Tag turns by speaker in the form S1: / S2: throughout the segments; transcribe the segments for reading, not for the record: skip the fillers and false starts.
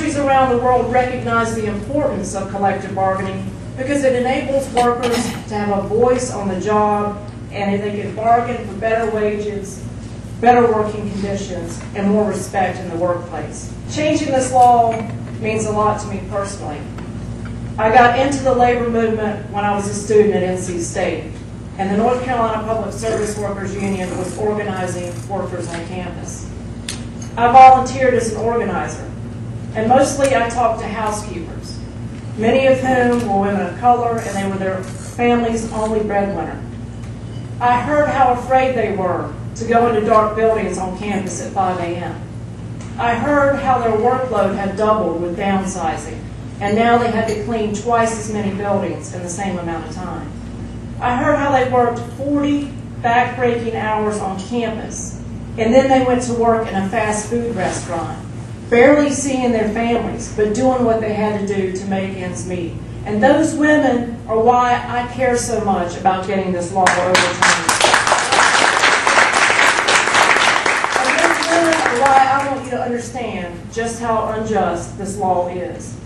S1: Countries around the world recognize the importance of collective bargaining because it enables workers to have a voice on the job, and they can bargain for better wages, better working conditions, and more respect in the workplace. Changing this law means a lot to me personally. I got into the labor movement when I was a student at NC State, and the North Carolina Public Service Workers Union was organizing workers on campus. I volunteered as an organizer, and mostly I talked to housekeepers, many of whom were women of color, and they were their family's only breadwinner. I heard how afraid they were to go into dark buildings on campus at 5 a.m. I heard how their workload had doubled with downsizing, and now they had to clean twice as many buildings in the same amount of time. I heard how they worked 40 back-breaking hours on campus, and then they went to work in a fast food restaurant, barely seeing their families, but doing what they had to do to make ends meet. And those women are why I care so much about getting this law overturned. And those women are why I want you to understand just how unjust this law is.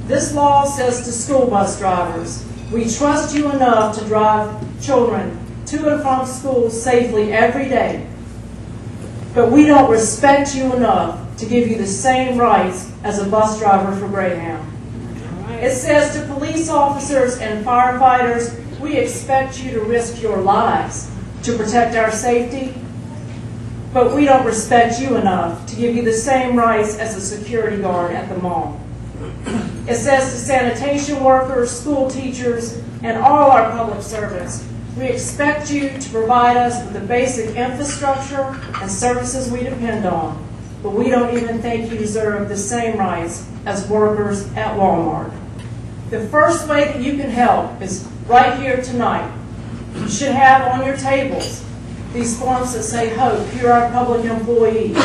S1: This law says to school bus drivers, we trust you enough to drive children to and from school safely every day, but we don't respect you enough to give you the same rights as a bus driver for Greyhound. It says to police officers and firefighters, we expect you to risk your lives to protect our safety, but we don't respect you enough to give you the same rights as a security guard at the mall. It says to sanitation workers, school teachers, and all our public servants, we expect you to provide us with the basic infrastructure and services we depend on, but we don't even think you deserve the same rights as workers at Walmart. The first way that you can help is right here tonight. You should have on your tables these forms that say, HOPE, you're our public employees.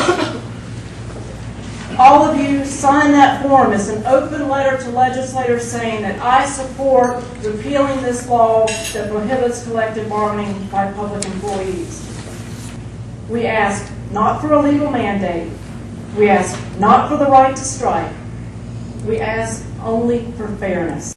S1: All of you sign that form as an open letter to legislators saying that I support repealing this law that prohibits collective bargaining by public employees. We ask not for a legal mandate. We ask not for the right to strike. We ask only for fairness.